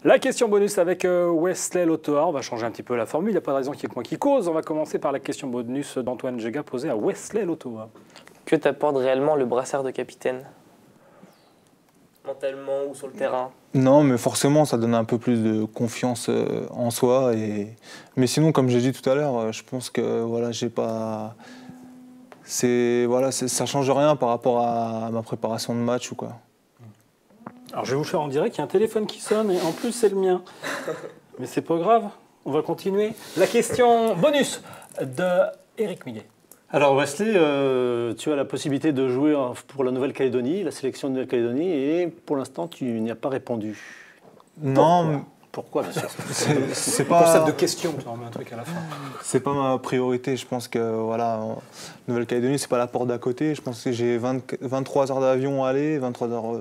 La question bonus avec Wesley Lotoa. On va changer un petit peu la formule, il n'y a pas de raison qu'il y ait que moi qui cause. On va commencer par la question bonus d'Antoine Jega posée à Wesley Lotoa. Que t'apporte réellement le brassard de capitaine? Mentalement ou sur le terrain? Non, mais forcément, ça donne un peu plus de confiance en soi. Mais sinon, comme j'ai dit tout à l'heure, je pense que voilà, j'ai pas. Ça change rien par rapport à ma préparation de match ou quoi. Alors je vais vous faire en direct, il y a un téléphone qui sonne et en plus c'est le mien. Mais c'est pas grave, on va continuer. La question bonus de Éric Millet. Alors Wesley, tu as la possibilité de jouer pour la Nouvelle-Calédonie, la sélection de Nouvelle-Calédonie, et pour l'instant tu n'y as pas répondu. Non, Pourquoi, bien sûr? c'est Pas... Concept pas. de question, tu en mets un truc à la fin. C'est pas ma priorité. Je pense que voilà, en Nouvelle-Calédonie, c'est pas la porte d'à côté. Je pense que j'ai 23 heures d'avion aller, 23 heures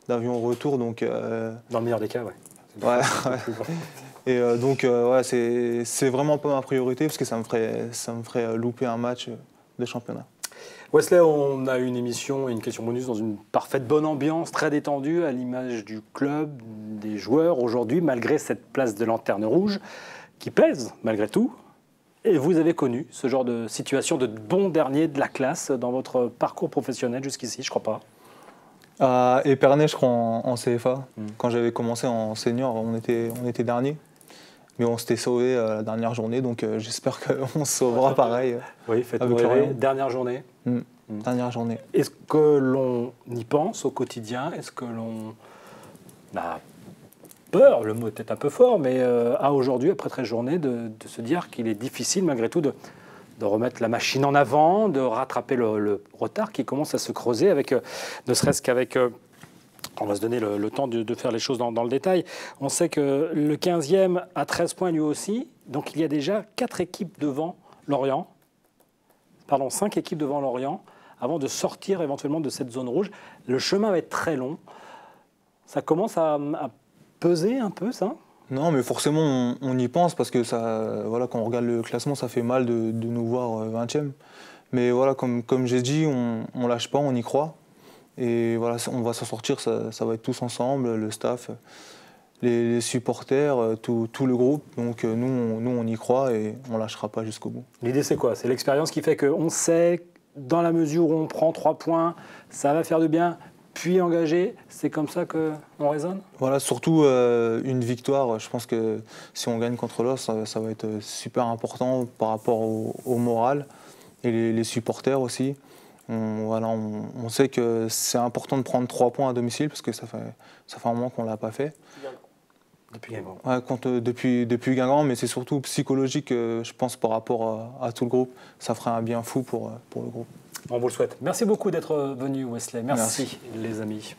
d'avion retour, donc. Dans le meilleur des cas, ouais. Ouais. Et donc, ouais, c'est vraiment pas ma priorité parce que ça me ferait louper un match de championnat. Wesley, on a une émission et une question bonus dans une parfaite bonne ambiance, très détendue, à l'image du club, des joueurs aujourd'hui, malgré cette place de lanterne rouge qui pèse malgré tout. Et vous avez connu ce genre de situation de bon dernier de la classe dans votre parcours professionnel jusqu'ici, je crois pas. À Épernay, je crois, en CFA. Quand j'avais commencé en senior, on était dernier. Mais on s'était sauvé la dernière journée, donc j'espère qu'on se sauvera pareil. Oui, faites-nous rêver. Dernière journée. Dernière journée. Est-ce que l'on y pense au quotidien? Est-ce que l'on a peur, le mot est peut-être un peu fort, mais à aujourd'hui, après 13 journées, de se dire qu'il est difficile malgré tout de remettre la machine en avant, de rattraper le retard qui commence à se creuser, avec, ne serait-ce qu'avec... on va se donner le temps de faire les choses dans le détail. On sait que le 15e a 13 points lui aussi, donc il y a déjà 4 équipes devant Lorient, pardon, 5 équipes devant Lorient, avant de sortir éventuellement de cette zone rouge. Le chemin va être très long. Ça commence à peser un peu, ça? Non, mais forcément, on y pense parce que ça, voilà, quand on regarde le classement, ça fait mal de nous voir 20e. Mais voilà, comme j'ai dit, on lâche pas, on y croit. Et voilà, on va s'en sortir, ça va être tous ensemble, le staff, les supporters, tout le groupe. Donc nous, on y croit et on lâchera pas jusqu'au bout. L'idée, c'est quoi? C'est l'expérience qui fait qu'on sait, dans la mesure où on prend 3 points, ça va faire du bien, puis engagé. C'est comme ça qu'on raisonne? Voilà, surtout une victoire. Je pense que si on gagne contre l'OS, ça va être super important par rapport au moral et les supporters aussi. On sait que c'est important de prendre 3 points à domicile parce que ça fait un moment qu'on ne l'a pas fait. Depuis Guingamp. Ouais, depuis Guingamp, mais c'est surtout psychologique, je pense, par rapport à tout le groupe. Ça ferait un bien fou pour le groupe. On vous le souhaite. Merci beaucoup d'être venu, Wesley. Merci, les amis.